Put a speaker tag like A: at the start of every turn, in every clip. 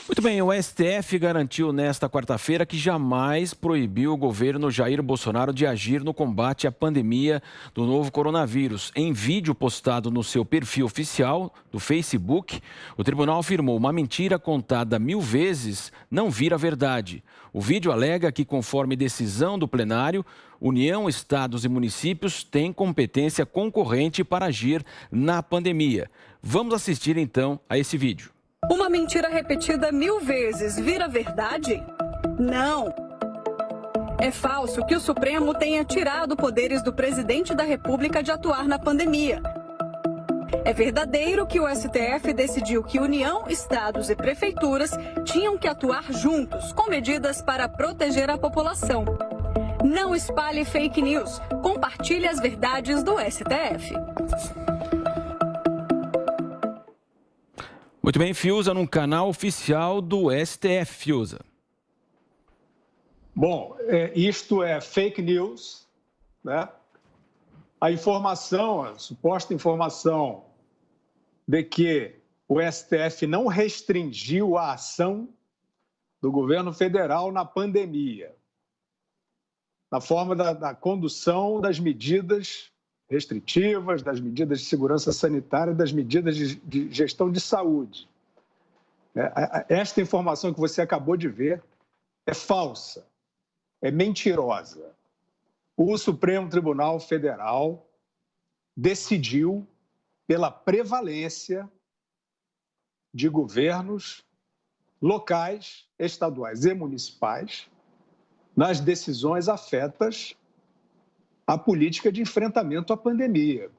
A: Muito bem, o STF garantiu nesta quarta-feira que jamais proibiu o governo Jair Bolsonaro de agir no combate à pandemia do novo coronavírus. Em vídeo postado no seu perfil oficial do Facebook, o tribunal afirmou uma mentira contada 1000 vezes não vira verdade. O vídeo alega que, conforme decisão do plenário, União, estados e municípios têm competência concorrente para agir na pandemia. Vamos assistir então a esse vídeo.
B: Uma mentira repetida 1000 vezes vira verdade? Não. É falso que o Supremo tenha tirado poderes do presidente da República de atuar na pandemia. É verdadeiro que o STF decidiu que União, estados e prefeituras tinham que atuar juntos, com medidas para proteger a população. Não espalhe fake news. Compartilhe as verdades do STF.
A: Muito bem, Fiuza, no canal oficial do STF, Fiuza.
C: Bom, isto é fake news, né? A informação, a suposta informação de que o STF não restringiu a ação do governo federal na pandemia, na forma da condução das medidas restritivas, das medidas de segurança sanitária, das medidas de gestão de saúde. Esta informação que você acabou de ver é falsa, é mentirosa. O Supremo Tribunal Federal decidiu pela prevalência de governos locais, estaduais e municipais nas decisões afetas à política de enfrentamento à pandemia.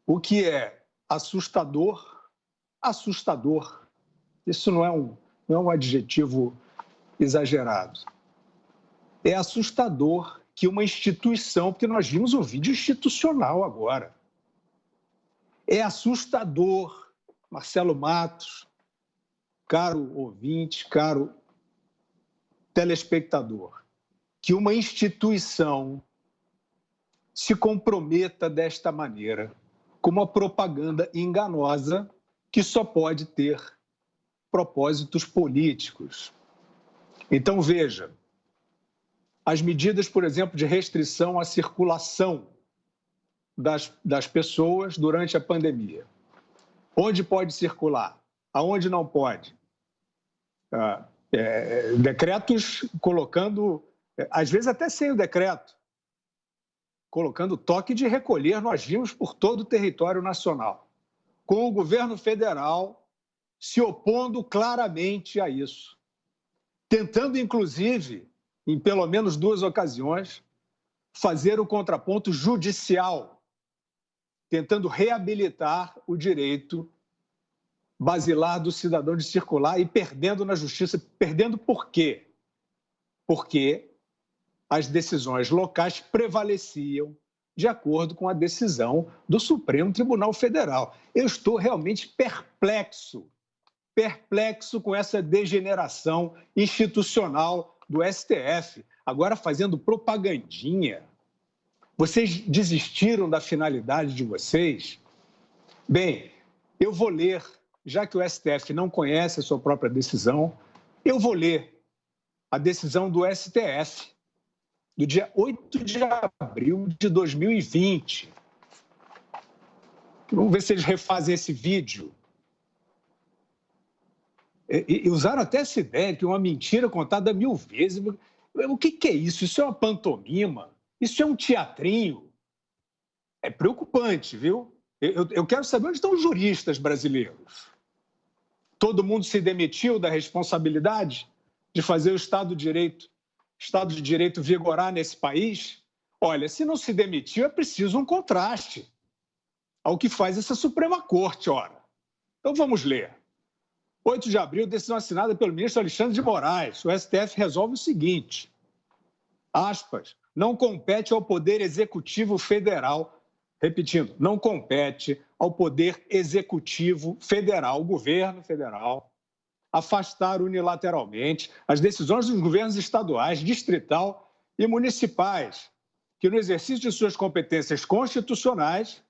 C: O que é assustador, assustador. Isso não é um adjetivo exagerado. É assustador que uma instituição, porque nós vimos o vídeo institucional agora. É assustador, Marcelo Matos, caro ouvinte, caro telespectador, que uma instituição se comprometa desta maneira, com uma propaganda enganosa que só pode ter propósitos políticos. Então, veja, as medidas, por exemplo, de restrição à circulação das pessoas durante a pandemia. Onde pode circular? Aonde não pode? Decretos colocando, às vezes até sem o decreto, colocando toque de recolher, nós vimos por todo o território nacional, com o governo federal se opondo claramente a isso, tentando, inclusive, em pelo menos 2 ocasiões, fazer o contraponto judicial, tentando reabilitar o direito basilar do cidadão de circular e perdendo na justiça. Perdendo por quê? Porque as decisões locais prevaleciam de acordo com a decisão do Supremo Tribunal Federal. Eu estou realmente perplexo com essa degeneração institucional do STF, agora fazendo propagandinha. Vocês desistiram da finalidade de vocês? Bem, eu vou ler, já que o STF não conhece a sua própria decisão, eu vou ler a decisão do STF, do dia 8 de abril de 2020. Vamos ver se eles refazem esse vídeo. E usaram até essa ideia que uma mentira contada 1000 vezes. O que é isso? Isso é uma pantomima? Isso é um teatrinho? É preocupante, viu? Eu quero saber onde estão os juristas brasileiros. Todo mundo se demitiu da responsabilidade de fazer o Estado de Direito vigorar nesse país? Olha, se não se demitiu, é preciso um contraste ao que faz essa Suprema Corte, ora. Então vamos ler. 8 de abril, decisão assinada pelo ministro Alexandre de Moraes. O STF resolve o seguinte, aspas, não compete ao Poder Executivo Federal, repetindo, não compete ao Poder Executivo Federal, o governo federal, afastar unilateralmente as decisões dos governos estaduais, distrital e municipais, que no exercício de suas competências constitucionais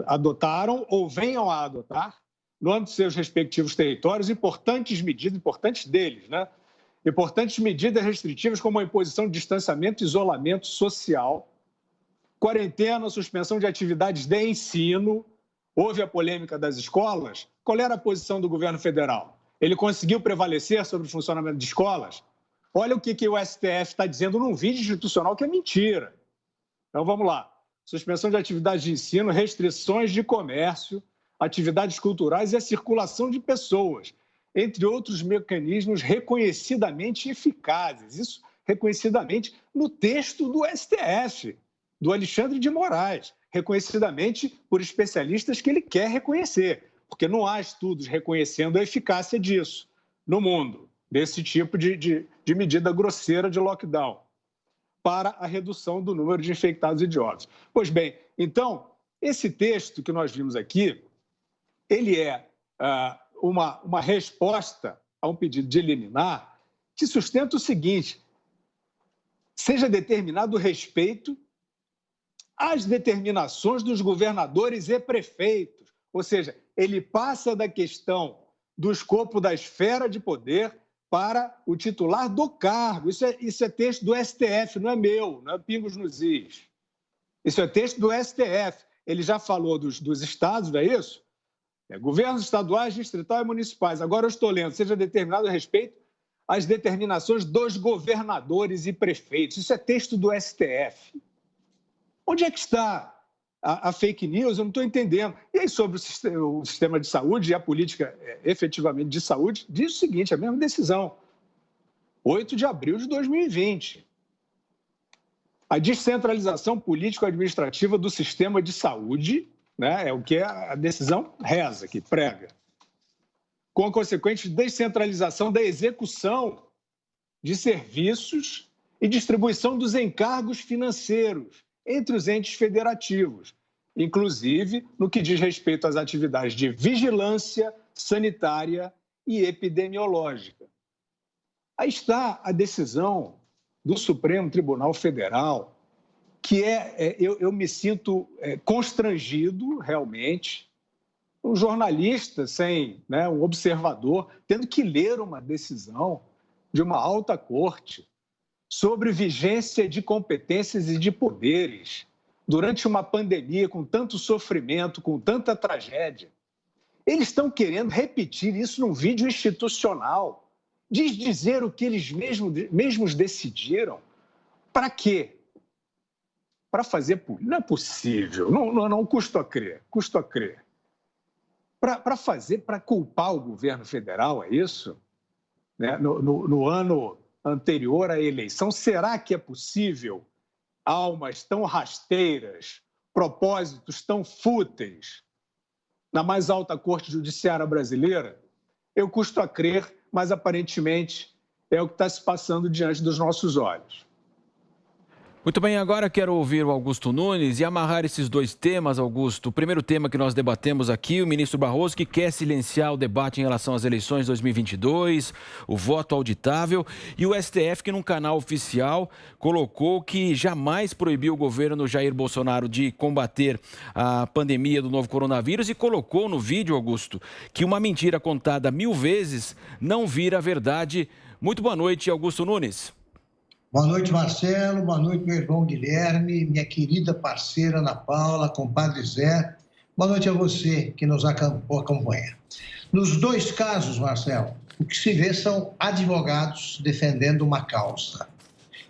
C: adotaram ou venham a adotar no âmbito de seus respectivos territórios, importantes deles, né? Importantes medidas restritivas como a imposição de distanciamento e isolamento social, quarentena, suspensão de atividades de ensino. Houve a polêmica das escolas. Qual era a posição do governo federal? Ele conseguiu prevalecer sobre o funcionamento de escolas? Olha o que o STF está dizendo num vídeo institucional que é mentira. Então, vamos lá. Suspensão de atividades de ensino, restrições de comércio, atividades culturais e a circulação de pessoas, entre outros mecanismos reconhecidamente eficazes. Isso reconhecidamente no texto do STF, do Alexandre de Moraes, reconhecidamente por especialistas que ele quer reconhecer, porque não há estudos reconhecendo a eficácia disso no mundo, desse tipo de medida grosseira de lockdown para a redução do número de infectados e de óbitos. Pois bem, então, esse texto que nós vimos aqui, ele é uma resposta a um pedido de liminar que sustenta o seguinte: seja determinado respeito às determinações dos governadores e prefeitos. Ou seja, ele passa da questão do escopo da esfera de poder para o titular do cargo. Isso é texto do STF, não é meu, não é pingos nos is. Isso é texto do STF. Ele já falou dos estados, não é isso? Governos estaduais, distritais e municipais. Agora eu estou lendo, seja determinado a respeito às determinações dos governadores e prefeitos. Isso é texto do STF. Onde é que está a fake news? Eu não estou entendendo. E aí, sobre o sistema de saúde e a política efetivamente de saúde, diz o seguinte, a mesma decisão. 8 de abril de 2020. A descentralização político-administrativa do sistema de saúde, né, é o que a decisão reza, que prega, com a consequente descentralização da execução de serviços e distribuição dos encargos financeiros entre os entes federativos, inclusive no que diz respeito às atividades de vigilância sanitária e epidemiológica. Aí está a decisão do Supremo Tribunal Federal, que eu me sinto constrangido, realmente, um jornalista, um observador, tendo que ler uma decisão de uma alta corte sobre vigência de competências e de poderes durante uma pandemia com tanto sofrimento, com tanta tragédia. Eles estão querendo repetir isso num vídeo institucional, dizer o que eles mesmos decidiram. Para quê? Para fazer... Não é possível, não custo a crer. Para culpar o governo federal, é isso? Né? No ano anterior à eleição, será que é possível almas tão rasteiras, propósitos tão fúteis na mais alta corte judiciária brasileira? Eu custo a crer, mas aparentemente é o que está se passando diante dos nossos olhos.
A: Muito bem, agora quero ouvir o Augusto Nunes e amarrar esses dois temas, Augusto. O primeiro tema que nós debatemos aqui, o ministro Barroso, que quer silenciar o debate em relação às eleições de 2022, o voto auditável, e o STF, que num canal oficial colocou que jamais proibiu o governo Jair Bolsonaro de combater a pandemia do novo coronavírus e colocou no vídeo, Augusto, que uma mentira contada 1000 vezes não vira verdade. Muito boa noite, Augusto Nunes.
D: Boa noite, Marcelo. Boa noite, meu irmão Guilherme, minha querida parceira Ana Paula, compadre Zé. Boa noite a você que nos acompanha. Nos dois casos, Marcelo, o que se vê são advogados defendendo uma causa.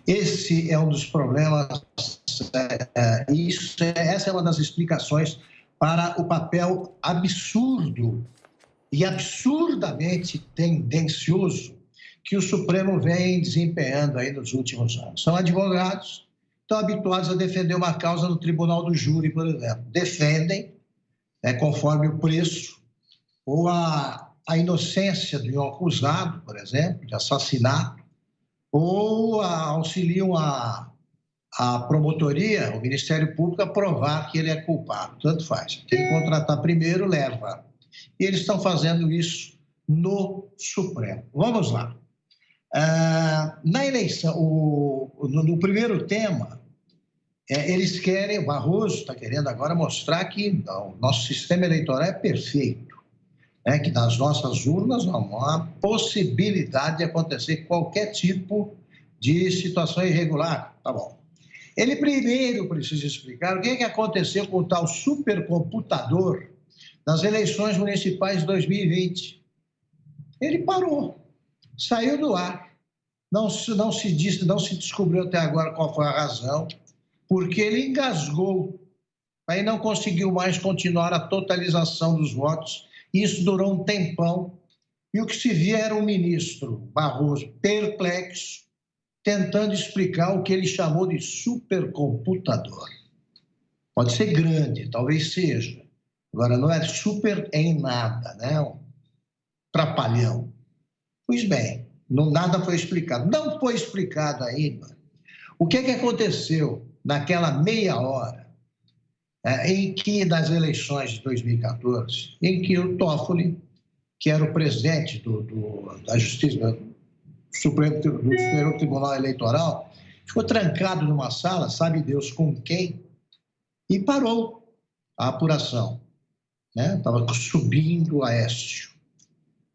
D: Esse é um dos problemas, essa é uma das explicações para o papel absurdo e absurdamente tendencioso que o Supremo vem desempenhando aí nos últimos anos. São advogados, estão habituados a defender uma causa no tribunal do júri, por exemplo. Defendem, conforme o preço, ou a inocência de um acusado, por exemplo, de assassinato, ou auxiliam a promotoria, o Ministério Público, a provar que ele é culpado. Tanto faz. Quem contratar primeiro, leva. E eles estão fazendo isso no Supremo. Vamos lá. Na eleição, no primeiro tema, eles querem, o Barroso está querendo agora mostrar que o nosso sistema eleitoral é perfeito. que nas nossas urnas não há possibilidade de acontecer qualquer tipo de situação irregular. Tá bom. Ele primeiro precisa explicar o que aconteceu com o tal supercomputador nas eleições municipais de 2020. Ele parou, saiu do ar. Não se descobriu até agora qual foi a razão, porque ele engasgou, aí não conseguiu mais continuar a totalização dos votos. Isso durou um tempão. E o que se via era o ministro Barroso perplexo, tentando explicar o que ele chamou de supercomputador. Pode ser grande, talvez seja. Agora, não é super em nada, né? Um trapalhão. Pois bem, nada foi explicado. Não foi explicado ainda o que aconteceu naquela meia hora em que, nas eleições de 2014, em que o Toffoli, que era o presidente da Justiça, do Superior Tribunal Eleitoral, ficou trancado numa sala, sabe Deus com quem, e parou a apuração. Estava subindo o Aécio.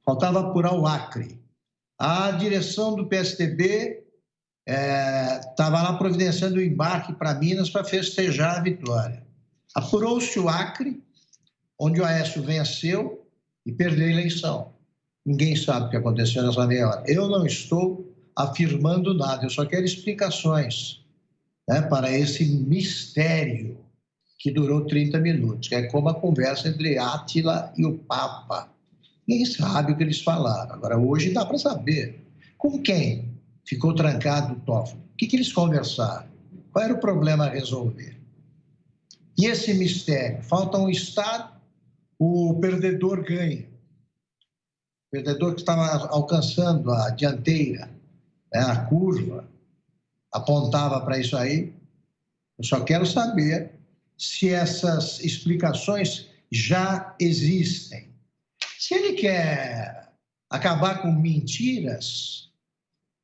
D: Faltava apurar o Acre. A direção do PSDB estava lá providenciando o embarque para Minas para festejar a vitória. Apurou-se o Acre, onde o Aécio venceu e perdeu a eleição. Ninguém sabe o que aconteceu nessa meia hora. Eu não estou afirmando nada, eu só quero explicações para esse mistério que durou 30 minutos, que é como a conversa entre Átila e o Papa. Ninguém sabe o que eles falaram. Agora, hoje dá para saber. Com quem ficou trancado o Toffoli? O que eles conversaram? Qual era o problema a resolver? E esse mistério? Falta um Estado, o perdedor ganha. O perdedor que estava alcançando a dianteira, a curva, apontava para isso aí. Eu só quero saber se essas explicações já existem. Se ele quer acabar com mentiras,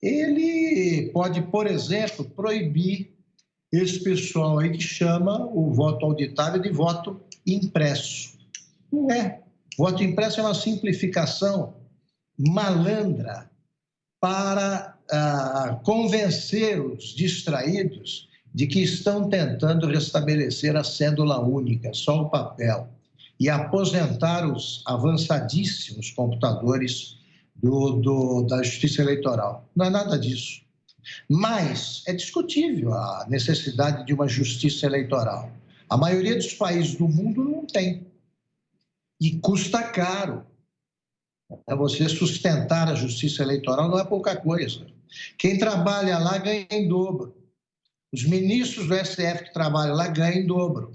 D: ele pode, por exemplo, proibir esse pessoal aí que chama o voto auditável de voto impresso. Não é. Voto impresso é uma simplificação malandra para convencer os distraídos de que estão tentando restabelecer a cédula única, só o papel, e aposentar os avançadíssimos computadores da Justiça Eleitoral. Não é nada disso. Mas é discutível a necessidade de uma justiça eleitoral. A maioria dos países do mundo não tem. E custa caro. Você sustentar a justiça eleitoral não é pouca coisa. Quem trabalha lá ganha em dobro. Os ministros do STF que trabalham lá ganham em dobro.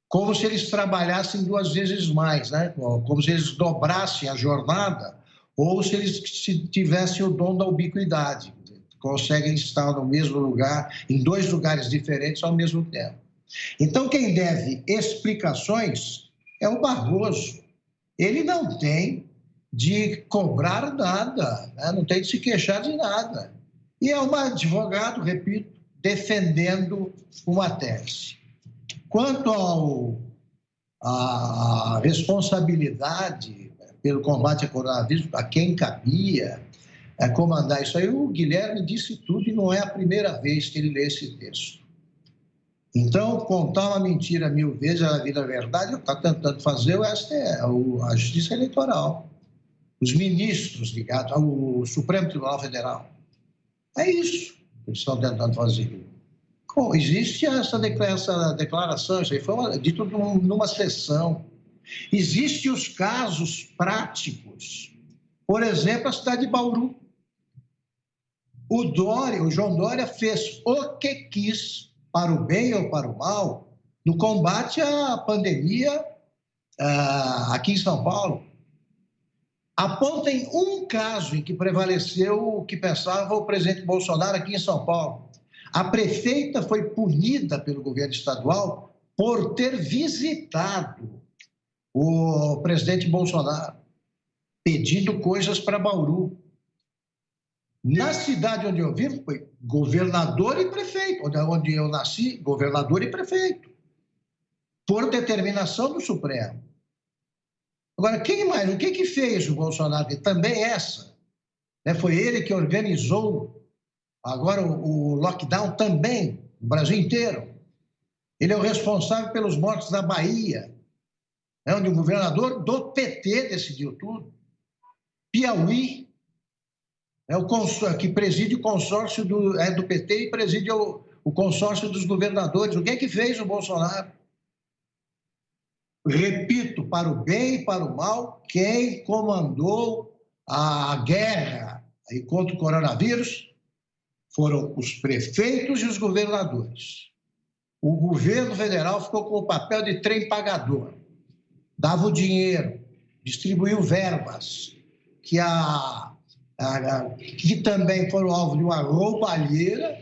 D: Como se eles trabalhassem 2 vezes mais, né? Como se eles dobrassem a jornada, ou se eles tivessem o dom da ubiquidade. Conseguem estar no mesmo lugar, em 2 lugares diferentes ao mesmo tempo. Então, quem deve explicações é o Barroso. Ele não tem de cobrar nada, né? Não tem de se queixar de nada. E é um advogado, repito, defendendo uma tese. Quanto à responsabilidade pelo combate ao coronavírus, a quem cabia comandar isso aí, o Guilherme disse tudo e não é a primeira vez que ele lê esse texto. Então, contar uma mentira 1000 vezes, ela vira verdade, está tentando fazer a Justiça Eleitoral. Os ministros ligados ao Supremo Tribunal Federal. É isso que eles estão tentando fazer. Existe essa declaração, isso aí foi dito numa sessão. Existem os casos práticos. Por exemplo, a cidade de Bauru. O João Dória fez o que quis, para o bem ou para o mal, no combate à pandemia aqui em São Paulo. Apontem um caso em que prevaleceu o que pensava o presidente Bolsonaro aqui em São Paulo. A prefeita foi punida pelo governo estadual por ter visitado o presidente Bolsonaro, pedindo coisas para Bauru. Na cidade onde eu vivo, foi governador e prefeito. Onde eu nasci, governador e prefeito. Por determinação do Supremo. Agora, quem mais? O que fez o Bolsonaro? Também essa. Né? Foi ele que organizou agora o lockdown também, no Brasil inteiro. Ele é o responsável pelos mortos da Bahia, né? Onde o governador do PT decidiu tudo. Piauí, que preside o consórcio do PT e preside o consórcio dos governadores. O que é que fez o Bolsonaro? Repito, para o bem e para o mal, quem comandou a guerra aí contra o coronavírus foram os prefeitos e os governadores. O governo federal ficou com o papel de trem pagador. Dava o dinheiro, distribuiu verbas, que também foram alvo de uma roubalheira,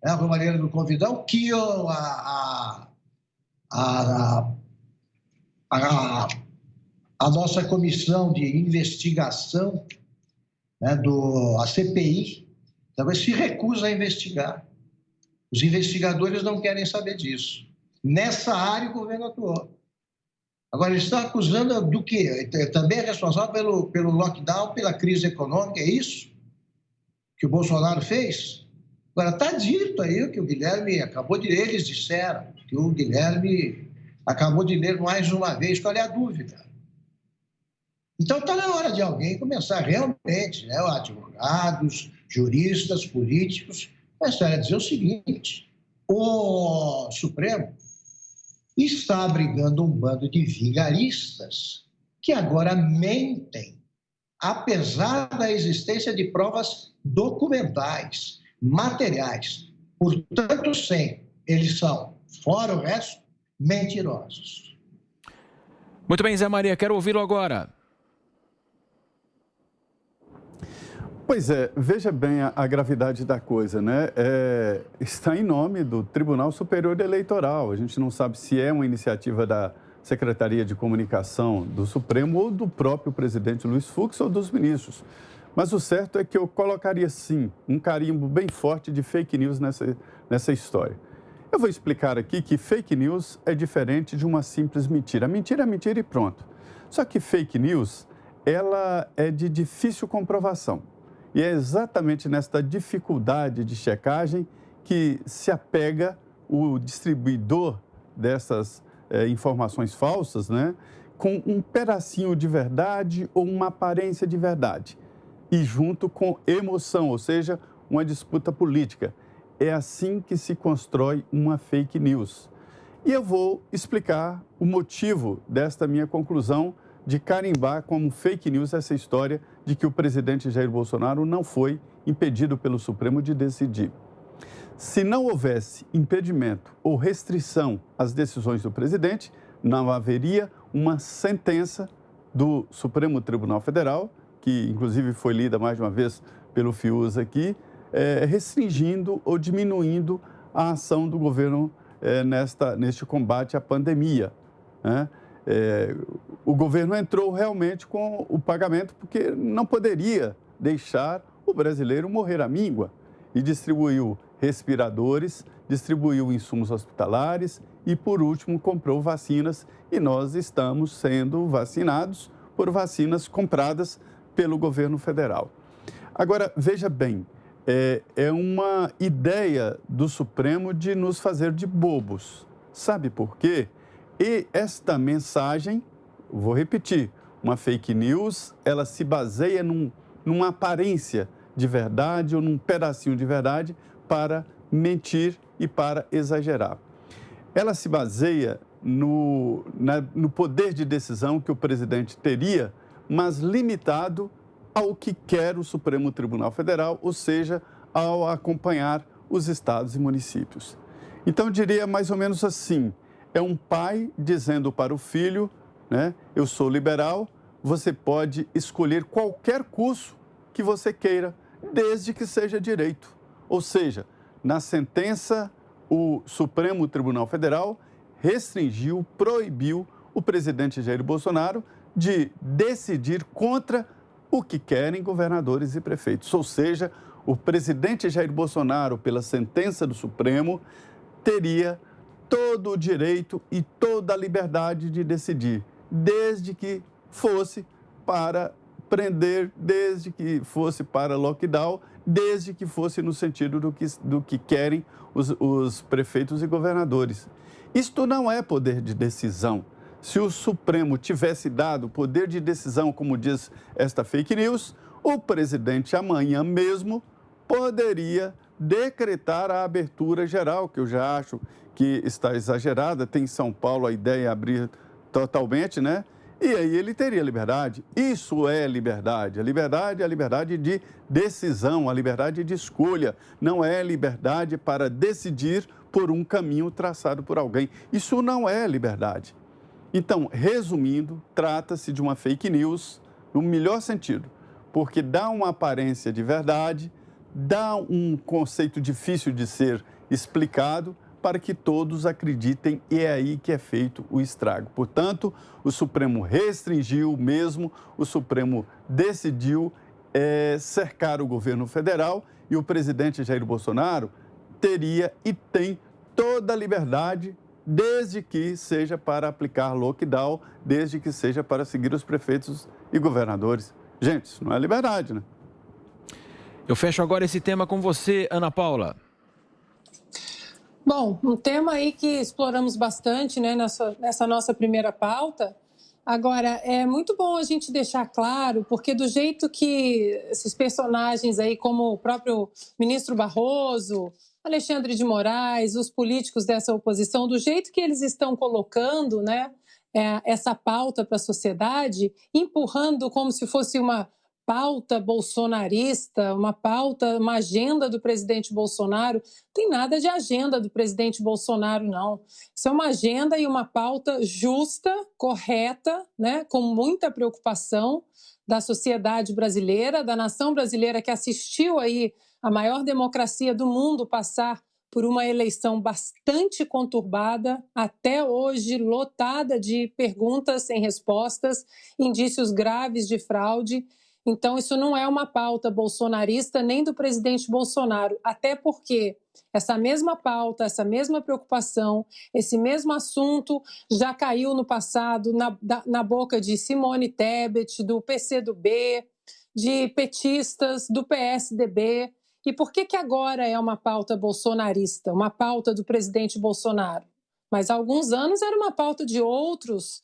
D: né, a roubalheira do Convidão, que a nossa comissão de investigação, né, a CPI, também se recusa a investigar. Os investigadores não querem saber disso. Nessa área, o governo atuou. Agora, eles estão acusando do quê? Também é responsável pelo lockdown, pela crise econômica, é isso que o Bolsonaro fez? Agora, está dito aí o que o Guilherme acabou de ler, eles disseram, que o Guilherme acabou de ler mais uma vez, qual é a dúvida? Então, está na hora de alguém começar realmente, né, advogados, juristas, políticos, começar a dizer o seguinte: o Supremo está abrigando um bando de vigaristas que agora mentem, apesar da existência de provas documentais, materiais. Portanto, eles são, fora o resto, mentirosos.
A: Muito bem, Zé Maria, quero ouvi-lo agora.
E: Pois é, veja bem a gravidade da coisa, né? Está em nome do Tribunal Superior Eleitoral. A gente não sabe se é uma iniciativa da Secretaria de Comunicação do Supremo ou do próprio presidente Luiz Fux ou dos ministros. Mas o certo é que eu colocaria, sim, um carimbo bem forte de fake news nessa história. Eu vou explicar aqui que fake news é diferente de uma simples mentira. Mentira é mentira e pronto. Só que fake news, ela é de difícil comprovação. E é exatamente nesta dificuldade de checagem que se apega o distribuidor dessas informações falsas, né, com um pedacinho de verdade ou uma aparência de verdade. E junto com emoção, ou seja, uma disputa política. É assim que se constrói uma fake news. E eu vou explicar o motivo desta minha conclusão de carimbar como fake news essa história de que o presidente Jair Bolsonaro não foi impedido pelo Supremo de decidir. Se não houvesse impedimento ou restrição às decisões do presidente, não haveria uma sentença do Supremo Tribunal Federal, que inclusive foi lida mais de uma vez pelo Fiuza aqui, restringindo ou diminuindo a ação do governo neste combate à pandemia, né? O governo entrou realmente com o pagamento porque não poderia deixar o brasileiro morrer à míngua e distribuiu respiradores, distribuiu insumos hospitalares e, por último, comprou vacinas e nós estamos sendo vacinados por vacinas compradas pelo governo federal. Agora, veja bem, é uma ideia do Supremo de nos fazer de bobos. Sabe por quê? E esta mensagem, vou repetir, uma fake news, ela se baseia numa aparência de verdade ou num pedacinho de verdade para mentir e para exagerar. Ela se baseia no poder de decisão que o presidente teria, mas limitado ao que quer o Supremo Tribunal Federal, ou seja, ao acompanhar os estados e municípios. Então, eu diria mais ou menos assim: é um pai dizendo para o filho, né, eu sou liberal, você pode escolher qualquer curso que você queira, desde que seja direito. Ou seja, na sentença, o Supremo Tribunal Federal restringiu, proibiu o presidente Jair Bolsonaro de decidir contra o que querem governadores e prefeitos. Ou seja, o presidente Jair Bolsonaro, pela sentença do Supremo, teria todo o direito e toda a liberdade de decidir, desde que fosse para prender, desde que fosse para lockdown, desde que fosse no sentido do que querem os prefeitos e governadores. Isto não é poder de decisão. Se o Supremo tivesse dado poder de decisão, como diz esta fake news, o presidente amanhã mesmo poderia decretar a abertura geral, que eu já acho que está exagerada. Tem em São Paulo a ideia de abrir totalmente, né? E aí ele teria liberdade. Isso é liberdade. A liberdade é a liberdade de decisão, a liberdade de escolha. Não é liberdade para decidir por um caminho traçado por alguém. Isso não é liberdade. Então, resumindo, trata-se de uma fake news no melhor sentido, porque dá uma aparência de verdade, dá um conceito difícil de ser explicado para que todos acreditem, e é aí que é feito o estrago. Portanto, o Supremo restringiu mesmo, o Supremo decidiu cercar o governo federal e o presidente Jair Bolsonaro teria e tem toda a liberdade, desde que seja para aplicar lockdown, desde que seja para seguir os prefeitos e governadores. Gente, isso não é liberdade, né?
A: Eu fecho agora esse tema com você, Ana Paula.
F: Bom, um tema aí que exploramos bastante, né, nessa nossa primeira pauta. Agora, é muito bom a gente deixar claro, porque do jeito que esses personagens aí, como o próprio ministro Barroso, Alexandre de Moraes, os políticos dessa oposição, do jeito que eles estão colocando, né, essa pauta para a sociedade, empurrando como se fosse uma pauta bolsonarista, uma agenda do presidente Bolsonaro. Não tem nada de agenda do presidente Bolsonaro, não. Isso é uma agenda e uma pauta justa, correta, né, com muita preocupação da sociedade brasileira, da nação brasileira que assistiu aí a maior democracia do mundo passar por uma eleição bastante conturbada, até hoje lotada de perguntas sem respostas, indícios graves de fraude. Então, isso não é uma pauta bolsonarista nem do presidente Bolsonaro, até porque essa mesma pauta, essa mesma preocupação, esse mesmo assunto já caiu no passado na boca de Simone Tebet, do PCdoB, de petistas, do PSDB. E por que agora é uma pauta bolsonarista, uma pauta do presidente Bolsonaro? Mas há alguns anos era uma pauta de outros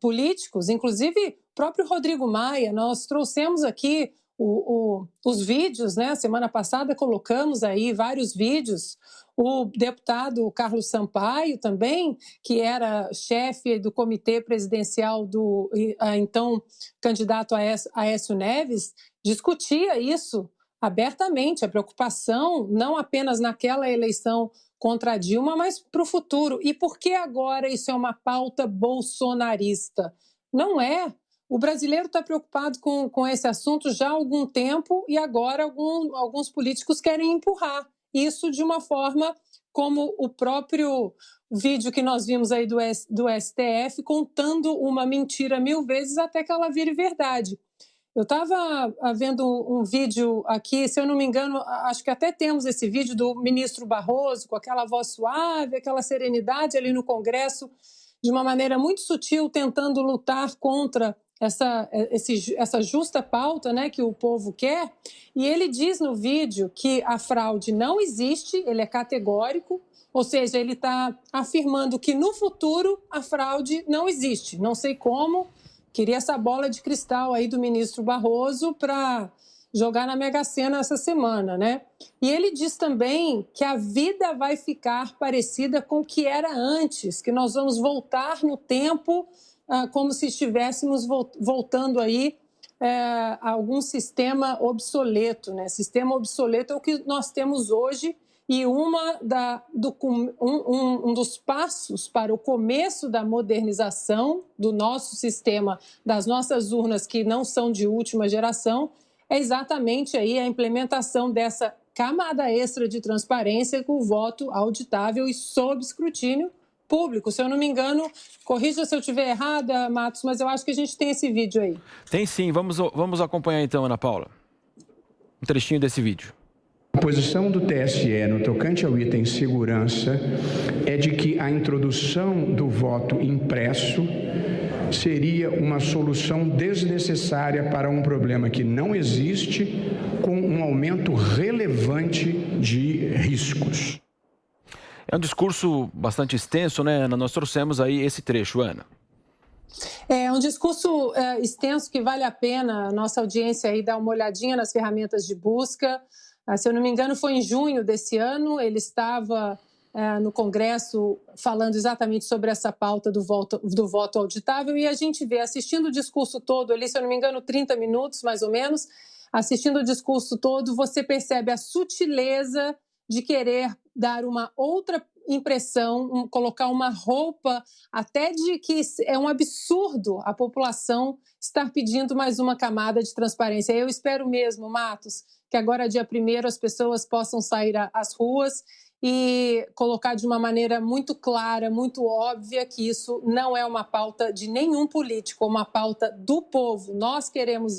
F: políticos, inclusive o próprio Rodrigo Maia. Nós trouxemos aqui os vídeos, né? Semana passada colocamos aí vários vídeos. O deputado Carlos Sampaio também, que era chefe do comitê presidencial do então candidato Aécio Neves, discutia isso abertamente, a preocupação não apenas naquela eleição contra a Dilma, mas para o futuro. E por que agora isso é uma pauta bolsonarista? Não é. O brasileiro está preocupado com esse assunto já há algum tempo e agora alguns políticos querem empurrar isso de uma forma como o próprio vídeo que nós vimos aí do STF contando uma mentira 1000 vezes até que ela vire verdade. Eu estava vendo um vídeo aqui, se eu não me engano, acho que até temos esse vídeo do ministro Barroso, com aquela voz suave, aquela serenidade ali no Congresso, de uma maneira muito sutil, tentando lutar contra essa justa pauta, né, que o povo quer. E ele diz no vídeo que a fraude não existe, ele é categórico, ou seja, ele está afirmando que no futuro a fraude não existe. Não sei como. Queria essa bola de cristal aí do ministro Barroso para jogar na Mega Sena essa semana, né? E ele diz também que a vida vai ficar parecida com o que era antes, que nós vamos voltar no tempo como se estivéssemos voltando aí a algum sistema obsoleto, né? Sistema obsoleto é o que nós temos hoje. E um dos passos para o começo da modernização do nosso sistema, das nossas urnas que não são de última geração, é exatamente aí a implementação dessa camada extra de transparência com o voto auditável e sob escrutínio público. Se eu não me engano, corrija se eu estiver errada, Matos, mas eu acho que a gente tem esse vídeo aí.
A: Tem sim, vamos acompanhar então, Ana Paula, um trechinho desse vídeo.
G: A posição do TSE no tocante ao item segurança é de que a introdução do voto impresso seria uma solução desnecessária para um problema que não existe, com um aumento relevante de riscos.
A: É um discurso bastante extenso, né, Ana? Nós trouxemos aí esse trecho, Ana.
F: É um discurso extenso que vale a pena a nossa audiência aí dar uma olhadinha nas ferramentas de busca. Se eu não me engano, foi em junho desse ano, ele estava no Congresso falando exatamente sobre essa pauta do voto auditável, e a gente vê, assistindo o discurso todo ali, se eu não me engano, 30 minutos mais ou menos, assistindo o discurso todo, você percebe a sutileza de querer dar uma outra impressão, colocar uma roupa até de que é um absurdo a população estar pedindo mais uma camada de transparência. Eu espero mesmo, Matos, que agora, dia 1º, as pessoas possam sair às ruas e colocar de uma maneira muito clara, muito óbvia, que isso não é uma pauta de nenhum político, é uma pauta do povo. Nós queremos